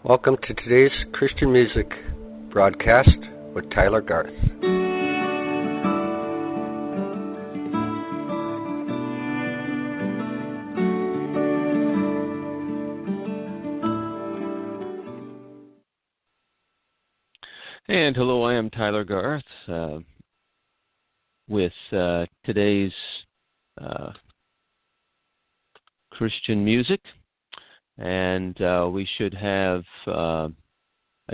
Welcome to today's Christian music broadcast with Tyler Garth. And hello, I am Tyler Garth with today's Christian music. And we should have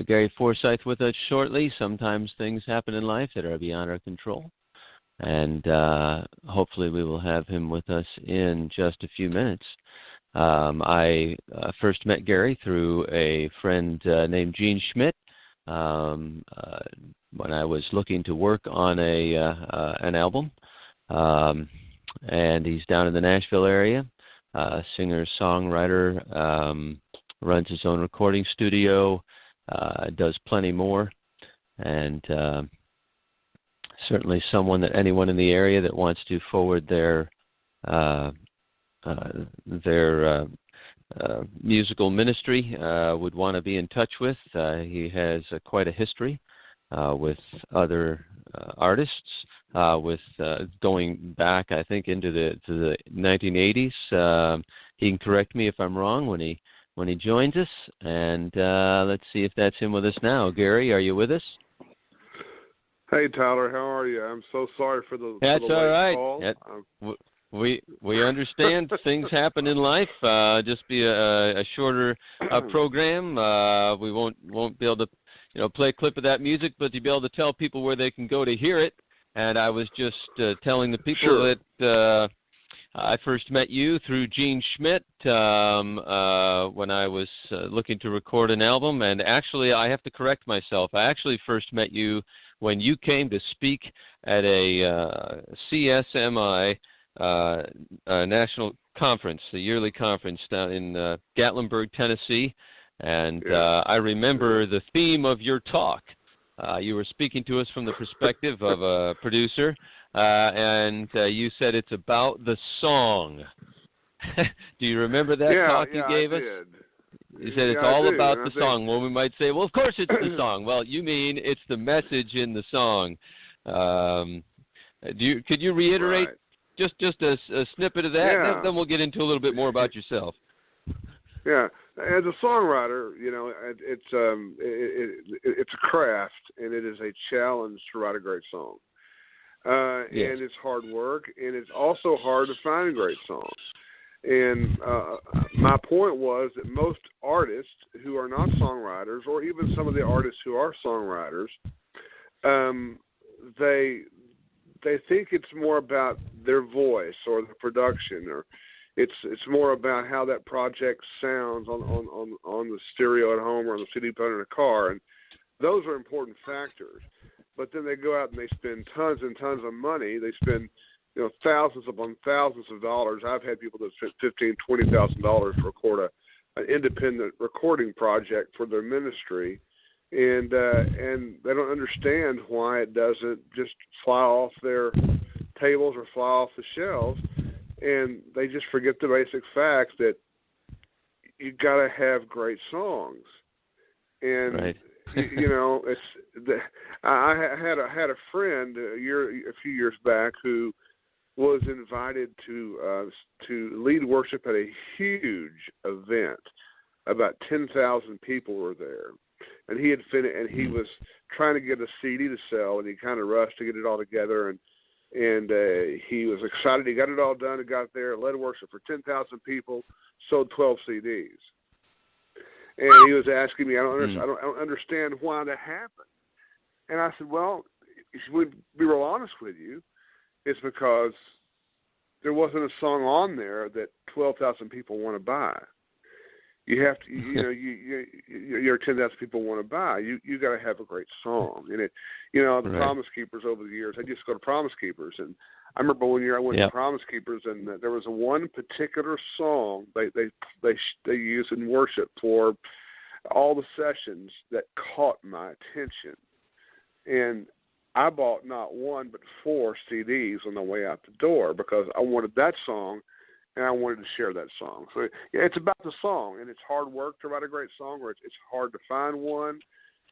Gary Forsythe with us shortly. Sometimes things happen in life that are beyond our control. And hopefully we will have him with us in just a few minutes. I first met Gary through a friend named Gene Schmidt when I was looking to work on an album. And he's down in the Nashville area. Singer, songwriter, runs his own recording studio, does plenty more, and certainly someone that anyone in the area that wants to forward their musical ministry would want to be in touch with. He has quite a history with other artists, with going back, I think, into the 1980s. He can correct me if I'm wrong when he joins us. And let's see if that's him with us now. Gary, are you with us? Hey, Tyler, how are you? I'm so sorry for the That's late all right. call. We understand things happen in life. Just be a shorter program. We won't be able to play a clip of that music, but to be able to tell people where they can go to hear it. And I was just telling the people that I first met you through Gene Schmidt when I was looking to record an album. And actually, I have to correct myself. I actually first met you when you came to speak at a CSMI national conference, the yearly conference down in Gatlinburg, Tennessee. And I remember the theme of your talk. You were speaking to us from the perspective of a producer, and you said it's about the song. Do you remember that talk you gave us? Did. You said it's all about the song. Well, we might say, well, of course it's the song. Well, you mean it's the message in the song. Could you reiterate just a snippet of that? Yeah. Then we'll get into a little bit more about yourself. Yeah, as a songwriter, it's a craft, and it is a challenge to write a great song. Yes. And it's hard work, and it's also hard to find great songs. And my point was that most artists who are not songwriters, or even some of the artists who are songwriters, they think it's more about their voice or the production, or it's more about how that project sounds on the stereo at home or on the CD player in a car, and those are important factors. But then they go out and they spend tons and tons of money. They spend thousands upon thousands of dollars. I've had people that spent $15,000-$20,000 to record an independent recording project for their ministry, and they don't understand why it doesn't just fly off their tables or fly off the shelves. And they just forget the basic facts that you got to have great songs. And right. I had a friend a few years back who was invited to lead worship at a huge event. About 10,000 people were there, and he had he was trying to get a CD to sell, and he kind of rushed to get it all together, and he was excited. He got it all done and got there, led worship for 10,000 people, sold 12 CDs. And he was asking me, I don't understand why that happened. And I said, well, to be real honest with you, it's because there wasn't a song on there that 12,000 people want to buy. You have to, your 10,000 people want to buy. You got to have a great song, and the Promise Keepers over the years. I just go to Promise Keepers, and I remember one year I went to Promise Keepers, and there was one particular song they used in worship for all the sessions that caught my attention, and I bought not one but 4 CDs on the way out the door because I wanted that song and I wanted to share that song. So yeah, it's about the song, and it's hard work to write a great song, or it's hard to find one,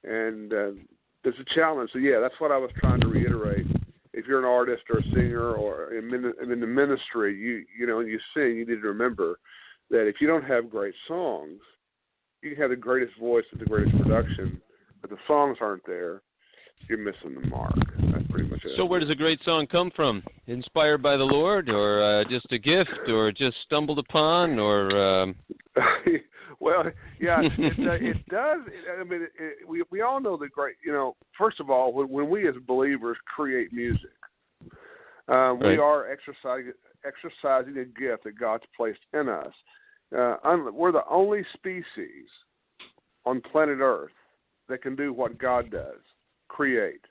and it's a challenge. So yeah, that's what I was trying to reiterate. If you're an artist or a singer or in the ministry, you know, and you sing, you need to remember that if you don't have great songs, you can have the greatest voice and the greatest production, but the songs aren't there, you're missing the mark. That's pretty much it. So where does a great song come from? Inspired by the Lord, or just a gift, or just stumbled upon, or... Well, yeah, it does. I mean, we all know that great, you know, first of all, when we as believers create music, Right. we are exercising a gift that God's placed in us. We're the only species on planet Earth that can do what God does, create.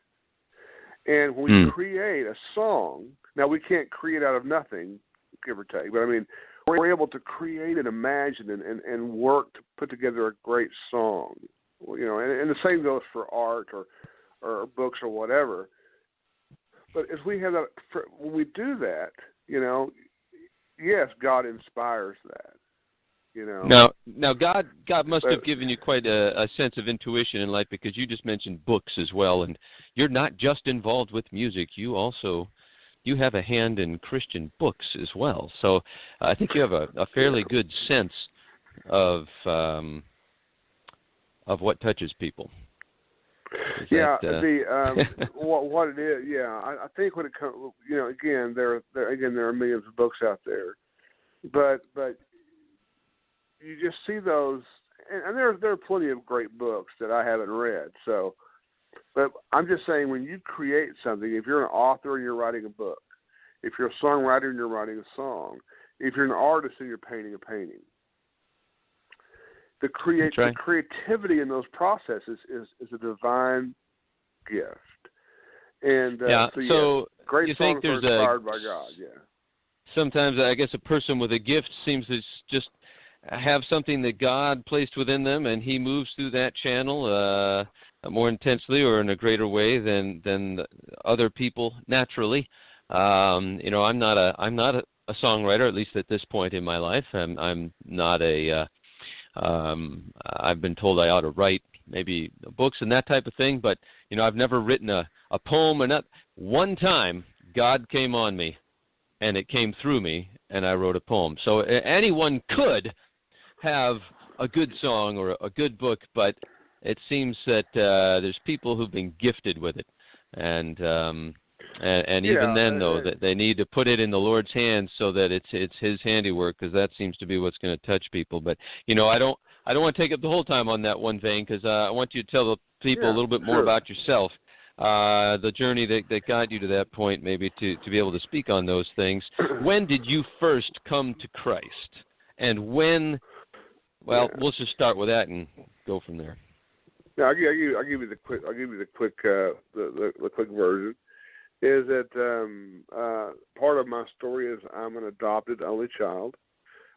And when we create a song, now we can't create out of nothing, give or take, but I mean, we're able to create and imagine and work to put together a great song. You know, and the same goes for art or books or whatever. But as we have that, when we do that, you know, yes, God inspires that. You know. Now, God must have given you quite a sense of intuition in life, because you just mentioned books as well, and you're not just involved with music. You have a hand in Christian books as well. So I think you have a fairly good sense of what touches people. What it is, yeah. I think when it comes, you know, again, there are millions of books out there, but you just see those, and there are plenty of great books that I haven't read. So, but I'm just saying, when you create something, if you're an author and you're writing a book, if you're a songwriter and you're writing a song, if you're an artist and you're painting a painting, the creativity in those processes is a divine gift. And great songs are inspired by God. Yeah. Sometimes I guess a person with a gift seems to just have something that God placed within them, and He moves through that channel more intensely or in a greater way than other people naturally. You know, I'm not a songwriter, at least at this point in my life. I'm not a I've been told I ought to write maybe books and that type of thing, but you know, I've never written a poem, and not one time God came on me and it came through me and I wrote a poem. So anyone could have a good song or a good book, but it seems that there's people who've been gifted with it, and even then, though, that they need to put it in the Lord's hands so that it's His handiwork, because that seems to be what's going to touch people. But you know, I don't want to take up the whole time on that one vein, because I want you to tell the people a little bit more about yourself, the journey that got you to that point, maybe to be able to speak on those things. When did you first come to Christ, and when? Well, we'll just start with that and go from there. Yeah, I'll give you the quick version. Is that part of my story is I'm an adopted only child,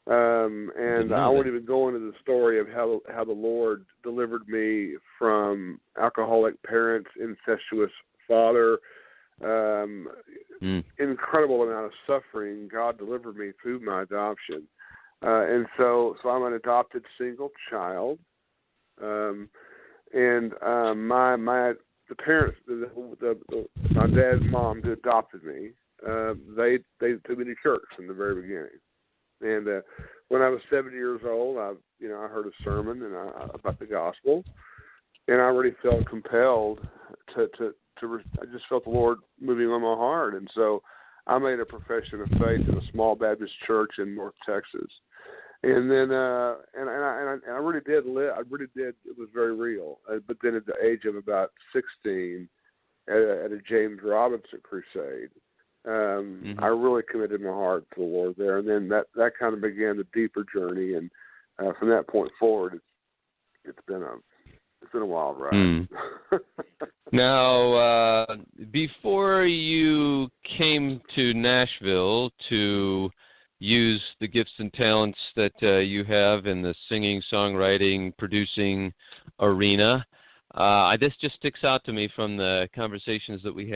and I won't even go into the story of how the Lord delivered me from alcoholic parents, incestuous father, incredible amount of suffering. God delivered me through my adoption, and so I'm an adopted single child, and the parents, my dad and mom who adopted me, they took me to church from the very beginning. And when I was 7 years old, I heard a sermon about the gospel, and I really felt compelled to I just felt the Lord moving on my heart, and so I made a profession of faith in a small Baptist church in North Texas. And then, and I really did live. I really did. It was very real. But then, at the age of about 16, at a James Robinson crusade, I really committed my heart to the Lord there. And then that kind of began the deeper journey. And from that point forward, it's been a wild ride. Now, before you came to Nashville to use the gifts and talents that you have in the singing, songwriting, producing arena, This just sticks out to me from the conversations that we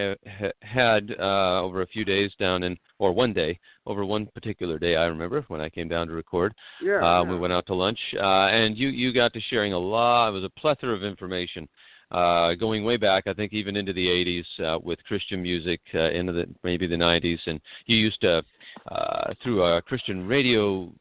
had over a few days or one day, over one particular day, I remember, when I came down to record. Yeah. We went out to lunch, and you got to sharing a lot. It was a plethora of information. Going way back, I think even into the 80s with Christian music, into maybe the 90s, and you used to, through a Christian radio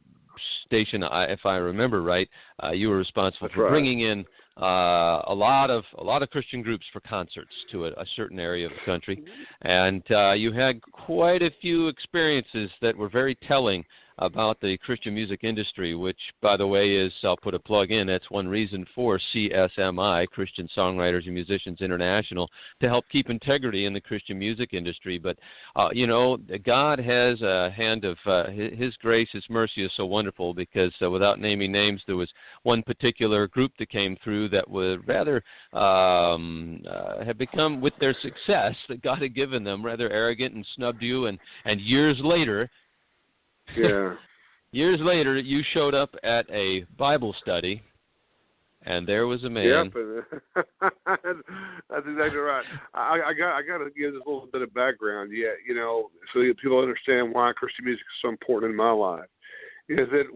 station, if I remember right, you were responsible for bringing in a lot of Christian groups for concerts to a certain area of the country, and you had quite a few experiences that were very telling about the Christian music industry, which, by the way, is, I'll put a plug in, that's one reason for CSMI, Christian Songwriters and Musicians International, to help keep integrity in the Christian music industry. But, God has a hand of His grace, His mercy is so wonderful, because without naming names, there was one particular group that came through that would rather have become, with their success that God had given them, rather arrogant and snubbed you, and years later, years later, you showed up at a Bible study, and there was a man. Yep, that's exactly right. I got to give this a little bit of background, so that people understand why Christian music is so important in my life. Is that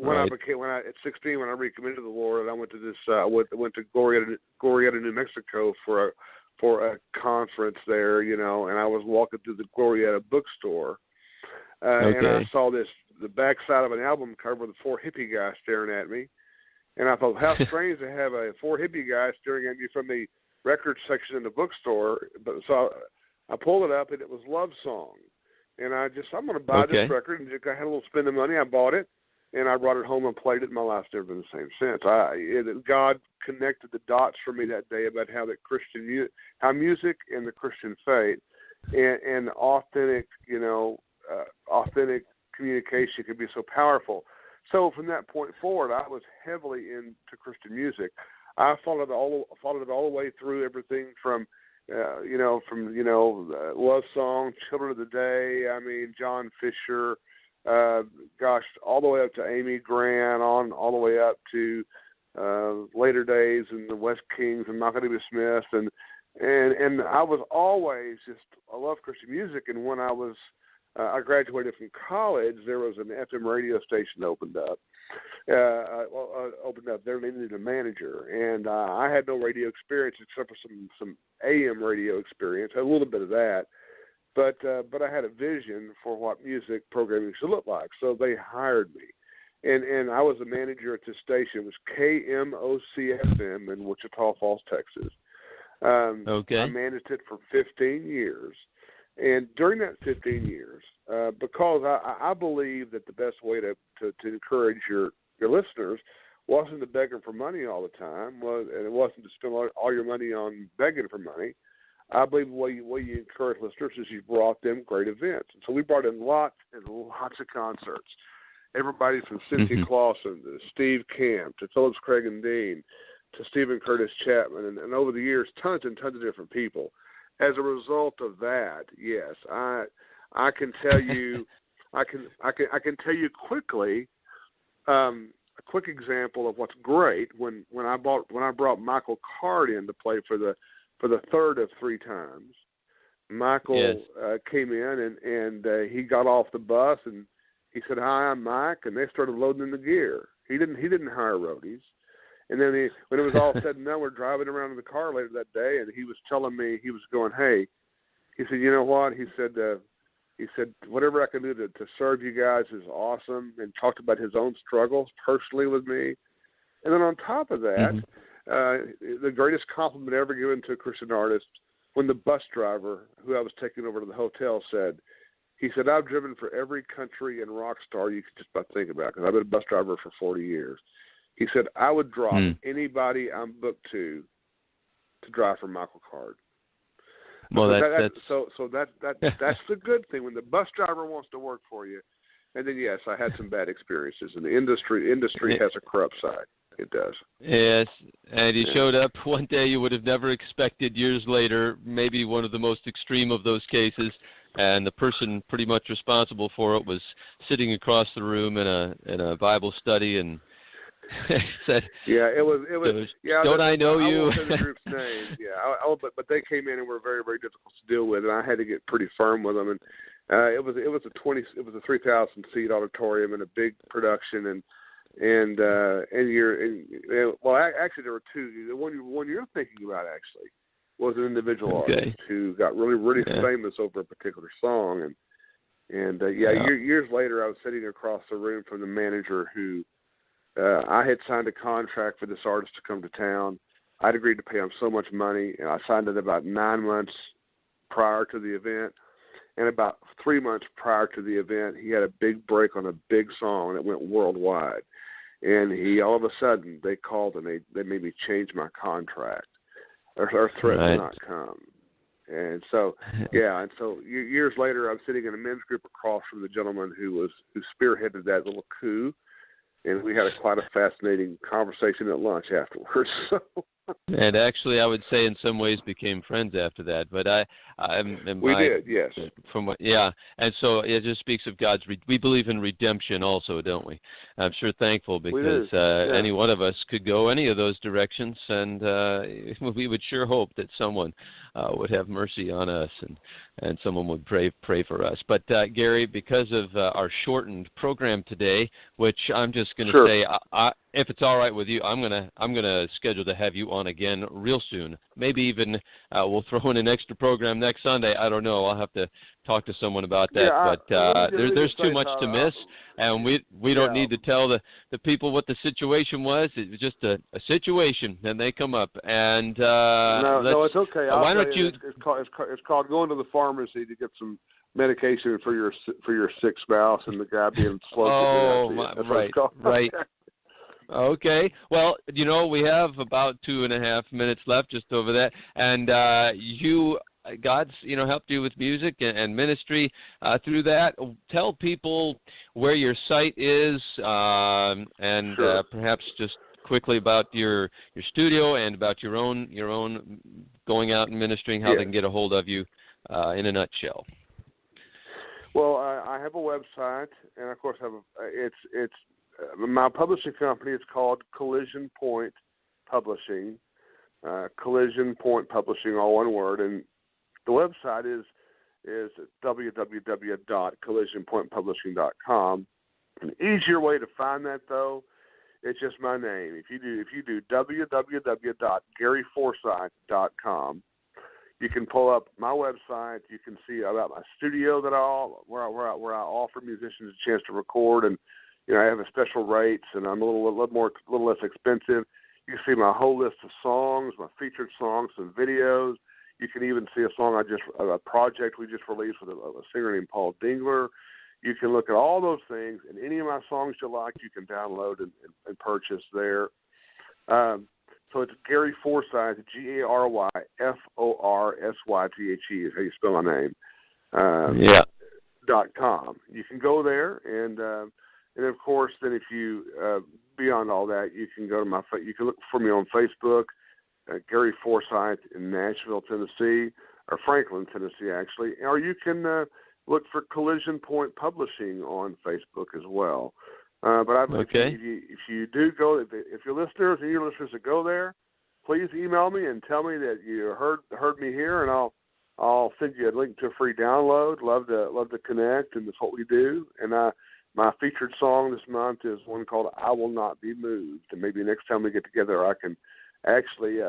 at 16, when I recommitted to the Lord, and I went to this, went to Glorieta, New Mexico for a conference there, and I was walking through the Glorieta bookstore, and I saw the backside of an album cover with 4 hippie guys staring at me. And I thought, how strange to have 4 hippie guys staring at you from the record section in the bookstore. But so I pulled it up, and it was Love Song. And I'm going to buy this record. And I had a little spend of money. I bought it, and I brought it home and played it, and my life's never been the same since. God connected the dots for me that day about how how music and the Christian faith and authentic, authentic communication could be so powerful. So from that point forward, I was heavily into Christian music. I followed it all the way through, everything from Love Song, Children of the Day. I mean, John Fisher, all the way up to Amy Grant, all the way up to later days and the West Kings and Michael W. Smith, and I was always I love Christian music. And when I graduated from college, there was an FM radio station opened up. There needed a manager, and I had no radio experience except for some AM radio experience, a little bit of that. But I had a vision for what music programming should look like, so they hired me. And I was the manager at this station. It was KMOC-FM in Wichita Falls, Texas. I managed it for 15 years. And during that 15 years, because I believe that the best way to encourage your listeners wasn't to beg them for money all the time, and it wasn't to spend all your money on begging for money. I believe the way you encourage listeners is you brought them great events. And so we brought in lots and lots of concerts. Everybody from Cynthia Clausen to Steve Camp to Phillips Craig and Dean to Stephen Curtis Chapman, and over the years, tons and tons of different people. As a result of that, yes, I can tell you, I can tell you quickly a quick example of what's great when I brought Michael Card in to play for the third of 3 times. Michael came in and he got off the bus and he said, "Hi, I'm Mike," and they started loading in the gear. He didn't hire roadies. And then when it was all said and done, we're driving around in the car later that day, and he was telling me, he was going, "Hey," he said, "you know what?" He said, "whatever I can do to serve you guys is awesome," and talked about his own struggles personally with me. And then on top of that, the greatest compliment ever given to a Christian artist, when the bus driver who I was taking over to the hotel said, "I've driven for every country and rock star you could just about think about, because I've been a bus driver for 40 years. He said, I would drop anybody I'm booked to drive for Michael Card." Well, that's the good thing when the bus driver wants to work for you. And then, yes, I had some bad experiences, and the industry has a corrupt side. It does. Yes, and he showed up one day you would have never expected years later, maybe one of the most extreme of those cases, and the person pretty much responsible for it was sitting across the room in a Bible study, and Yeah, it was. Yeah, don't I know you? I won't say the group's name. Yeah, but they came in and were very, very difficult to deal with, and I had to get pretty firm with them. And it was a 3,000 seat auditorium and a big production, and actually there were two. The one you're thinking about actually was an individual artist who got really, really famous over a particular song, and years later I was sitting across the room from the manager who. I had signed a contract for this artist to come to town. I'd agreed to pay him so much money, and I signed it about 9 months prior to the event. And about 3 months prior to the event, he had a big break on a big song, and it went worldwide. And all of a sudden, they called and they made me change my contract or threatened to not come. And so, years later, I'm sitting in a men's group across from the gentleman who spearheaded that little coup. And we had quite a fascinating conversation at lunch afterwards. And actually, I would say in some ways became friends after that. But we did, yes. And so it just speaks of God's. We believe in redemption, also, don't we? I'm sure thankful because any one of us could go any of those directions, and we would sure hope that someone would have mercy on us and someone would pray for us. But Gary, because of our shortened program today, which I'm just going to say, if it's all right with you, I'm gonna schedule to have you on again real soon. Maybe even we'll throw in an extra program next Sunday. I don't know. I'll have to talk to someone about that. There's too much to miss, and we don't need to tell the people what the situation was. It was just a situation, and they come up. And no, it's okay. Why don't you? It's called going to the pharmacy to get some medication for your sick spouse, and the guy being slow. Right. Okay. Well, we have about 2.5 minutes left, just over that. And God's, helped you with music and ministry through that. Tell people where your site is, and perhaps just quickly about your studio and about your own going out and ministering, how they can get a hold of you in a nutshell. Well, I have a website, and of course it's my publishing company is called Collision Point Publishing. Collision Point Publishing, all one word, and the website is www.collisionpointpublishing.com. An easier way to find that, though, it's just my name. If you do www.garyforsythe.com, you can pull up my website. You can see about my studio where I offer musicians a chance to record, and I have a special rates, and I'm a little less expensive. You can see my whole list of songs, my featured songs, some videos. You can even see a project we just released with a singer named Paul Dingler. You can look at all those things, and any of my songs you like, you can download and purchase there. So it's Gary Forsythe, GaryForsythe is how you spell my name. .com. You can go there, and of course, then if you beyond all that, you can go to you can look for me on Facebook, Gary Forsythe in Nashville, Tennessee, or Franklin, Tennessee, actually, or you can look for Collision Point Publishing on Facebook as well. If you do go, if your listeners that go there, please email me and tell me that you heard me here, and I'll send you a link to a free download. Love to connect, and that's what we do. And my featured song this month is one called "I Will Not Be Moved." And maybe next time we get together, I can actually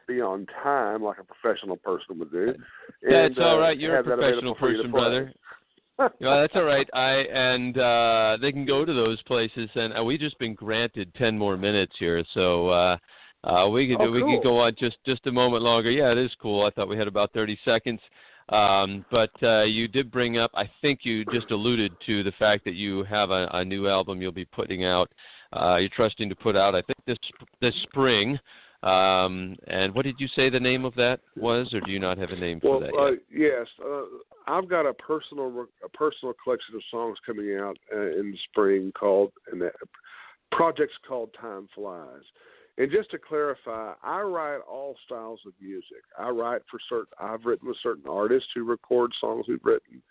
be on time like a professional person would do. That's all right. You're a professional person, brother. That's all right. They can go to those places, and we've just been granted 10 more minutes here, so we could go on just a moment longer. Yeah, it is cool. I thought we had about 30 seconds, but you did bring up. I think you just alluded to the fact that you have a new album you'll be putting out. You're trusting to put out, I think, this spring. And what did you say the name of that was, or do you not have a name for that yet? Yes, I've got a personal collection of songs coming out in the spring and the project's called Time Flies. And just to clarify, I write all styles of music. I've written with certain artists who record songs we've written.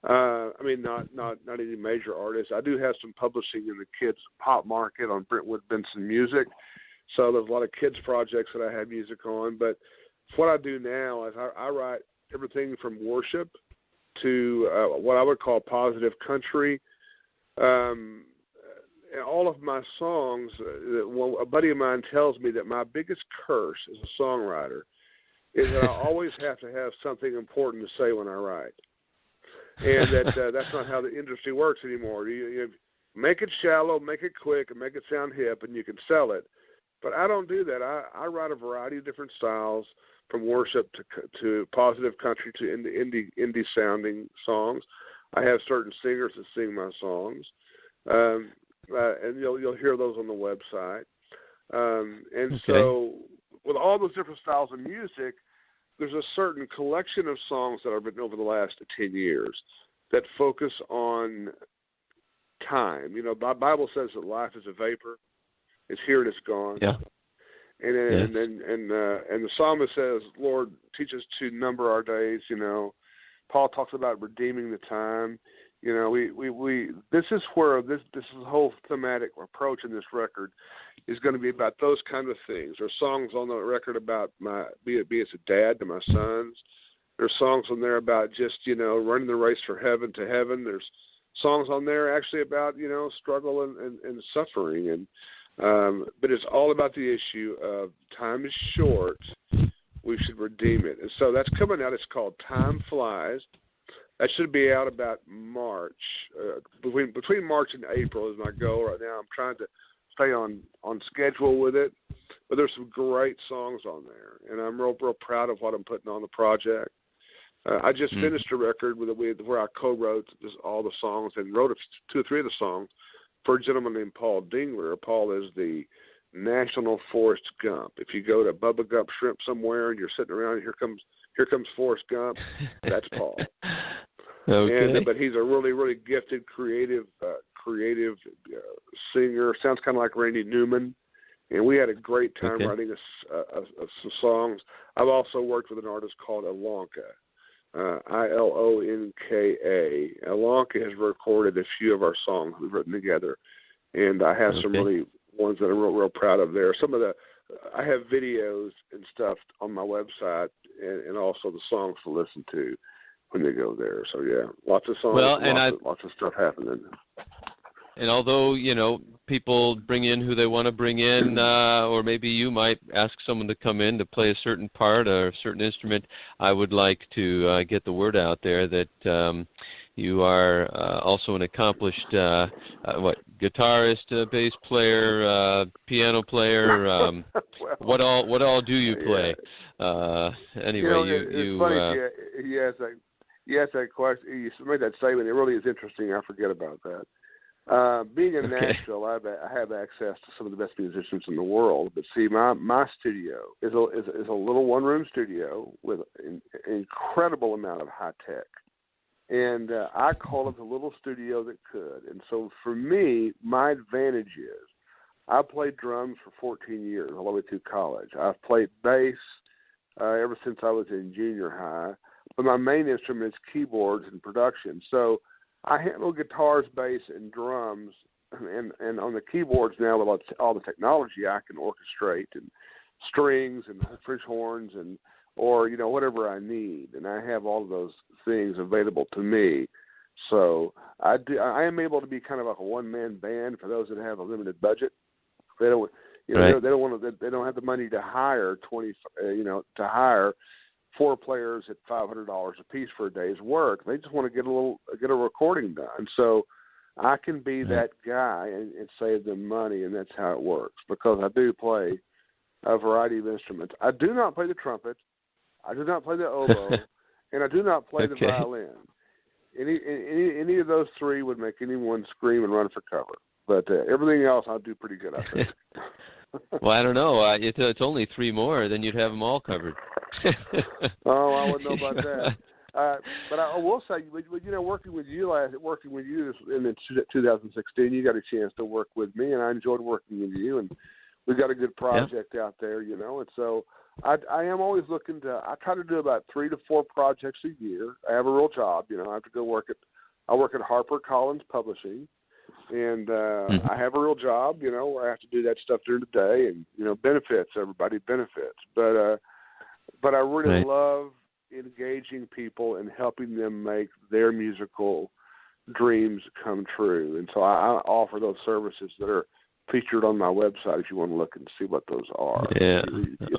I mean, not any major artists. I do have some publishing in the kids pop market on Brentwood Benson Music. So there's a lot of kids projects that I have music on. But what I do now is I write everything from worship to what I would call positive country. And all of my songs, a buddy of mine tells me that my biggest curse as a songwriter is that I always have to have something important to say when I write. And that's not how the industry works anymore. You make it shallow, make it quick, and make it sound hip, and you can sell it. But I don't do that. I write a variety of different styles, from worship to positive country to indie sounding songs. I have certain singers that sing my songs, and you'll hear those on the website. So with all those different styles of music, there's a certain collection of songs that I've written over the last 10 years that focus on time. You know, the Bible says that life is a vapor. It's here and it's gone. Yeah. And the psalmist says, Lord, teach us to number our days. You know, Paul talks about redeeming the time. You know, we this is where this whole thematic approach in this record is going to be about those kind of things. There's songs on the record about be as a dad to my sons. There's songs on there about just, you know, running the race for heaven to heaven. There's songs on there actually about, you know, struggle and suffering. And but it's all about the issue of time is short. We should redeem it. And so that's coming out. It's called Time Flies. That should be out about March. Between March and April is my goal right now. I'm trying to stay on schedule with it. But there's some great songs on there, and I'm real proud of what I'm putting on the project. I just finished a record where I co-wrote all the songs and wrote 2 or 3 of the songs for a gentleman named Paul Dingler. Paul is the National Forrest Gump. If you go to Bubba Gump Shrimp somewhere and you're sitting around, here comes Forrest Gump. That's Paul. Okay. But he's a really, really gifted, creative singer. Sounds kind of like Randy Newman. And we had a great time writing some songs. I've also worked with an artist called Ilonka, Ilonka. Ilonka has recorded a few of our songs we've written together, and I have some really ones that I'm real proud of there. I have videos and stuff on my website, and also the songs to listen to when they go there. So yeah, lots of songs, lots of stuff happening. And although, you know, people bring in who they want to bring in, or maybe you might ask someone to come in to play a certain part or a certain instrument, I would like to get the word out there that you are also an accomplished guitarist, bass player, piano player. What all do you play? Anyway, it's funny. Yes, that question. You made that statement. It really is interesting. I forget about that. Being in Nashville, I have access to some of the best musicians in the world. But see, my studio is a little one-room studio with an incredible amount of high tech, and I call it the little studio that could. And so for me, my advantage is I played drums for 14 years, all the way through college. I've played bass ever since I was in junior high, but my main instrument is keyboards and production. So I handle guitars, bass, and drums, and on the keyboards now with all the technology, I can orchestrate and strings and French horns or you know, whatever I need, and I have all of those things available to me. So I am able to be kind of like a one-man band for those that have a limited budget. They don't, you know, they don't have the money to hire 4 players at $500 a piece for a day's work. They just want to get a recording done. So I can be that guy and save them money, and that's how it works, because I do play a variety of instruments. I do not play the trumpet, I do not play the oboe, and I do not play the violin. Any of those 3 would make anyone scream and run for cover. But everything else I do pretty good, I think. Well, I don't know. It's only 3 more, then you'd have them all covered. Oh, I wouldn't know about that. But I will say, you know, working with you in 2016, you got a chance to work with me, and I enjoyed working with you, and we got a good project out there, you know. And so I am I try to do about 3 to 4 projects a year. I have a real job, you know. I have to go work at I work at HarperCollins Publishing, and I have a real job, where I have to do that stuff during the day, and benefits. Everybody benefits, but I really love engaging people and helping them make their musical dreams come true. And so I offer those services that are featured on my website if you want to look and see what those are. Yeah.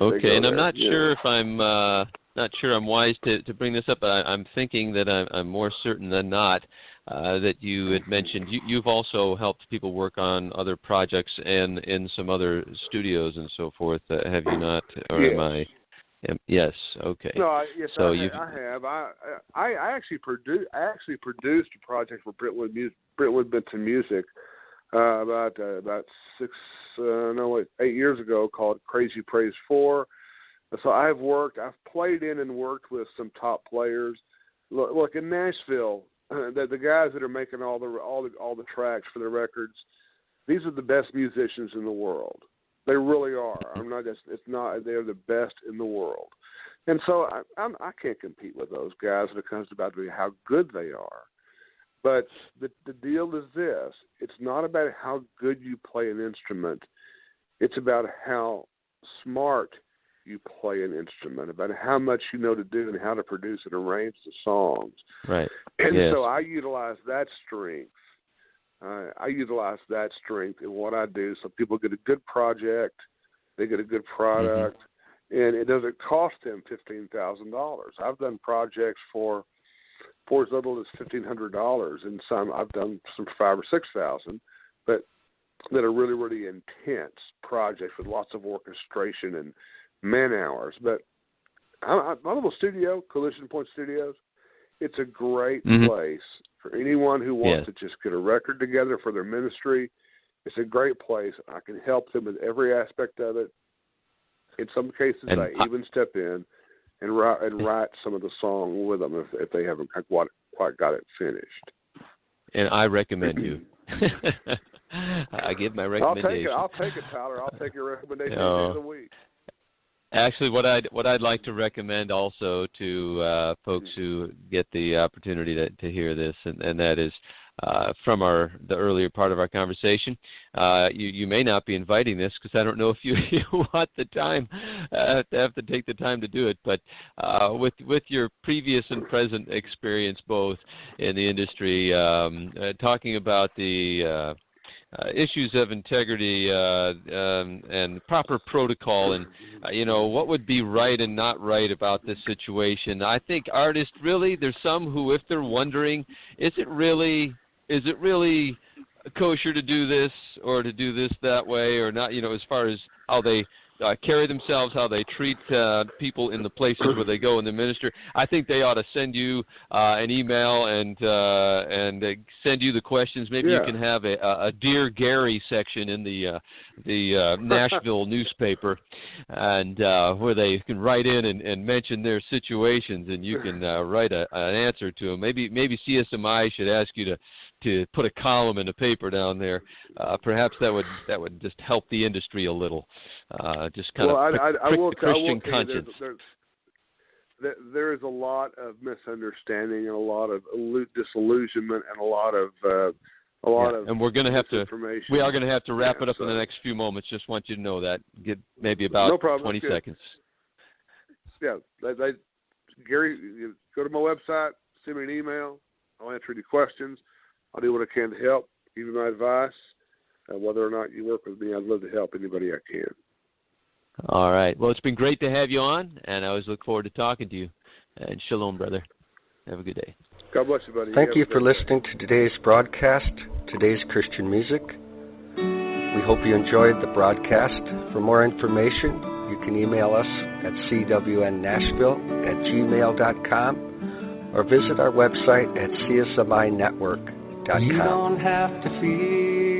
Okay. And I'm not sure if I'm I'm wise to bring this up, but I'm thinking that I'm more certain than not that you had mentioned you've also helped people work on other projects and in some other studios and so forth. Have you not? Or yes. am I? Yes. Okay. No. So I have. I actually produced a project for Brentwood Benson Music about 8 years ago called Crazy Praise 4. So I've played in and worked with some top players. Look in Nashville, the guys that are making all the tracks for the records. These are the best musicians in the world. They really are. They're the best in the world. And so I can't compete with those guys when it comes about how good they are. But the deal is this. It's not about how good you play an instrument. It's about how smart you play an instrument, about how much you know to do and how to produce and arrange the songs. Right. And yes. so I utilize that strength. In what I do, so people get a good project, they get a good product, and it doesn't cost them $15,000. I've done projects for as little as $1,500, and some I've done some $5,000 or $6,000, but that are really, really intense projects with lots of orchestration and man hours. But my little studio, Collision Point Studios, it's a great place for anyone who wants to just get a record together for their ministry. It's a great place. I can help them with every aspect of it. In some cases, I even step in and write some of the song with them if they haven't quite got it finished. And I recommend you. I give my recommendation. I'll take it, Tyler. I'll take your recommendation of the week. Actually, what I'd like to recommend also to folks who get the opportunity to hear this, and that is from the earlier part of our conversation. You may not be inviting this because I don't know if you want the time to have to take the time to do it. But with your previous and present experience both in the industry, talking about the issues of integrity and proper protocol, and what would be right and not right about this situation. I think artists really, there's some who, if they're wondering, is it really kosher to do this or to do this that way or not, as far as how they carry themselves, how they treat people in the places where they go and they minister. I think they ought to send you an email and send you the questions. Maybe you can have a Dear Gary section in the Nashville newspaper, and where they can write in and mention their situations, and you can write an answer to them. Maybe CSMI should ask you to put a column in the paper down there. Perhaps that would just help the industry a little. Just kind of prick the Christian conscience. There is a lot of misunderstanding and a lot of disillusionment and a lot of and we're going to have to. We are going to have to wrap it up in the next few moments. Just want you to know that. Get maybe about 20 seconds. Yeah, Gary, go to my website, send me an email. I'll answer any questions. I'll do what I can to help, give you my advice. Whether or not you work with me, I'd love to help anybody I can. All right. Well, it's been great to have you on, and I always look forward to talking to you. And shalom, brother. Have a good day. God bless you, buddy. Thank you for listening to today's broadcast, Today's Christian Music. We hope you enjoyed the broadcast. For more information, you can email us at cwnnashville@gmail.com or visit our website at csminetwork.com. You don't have to fear.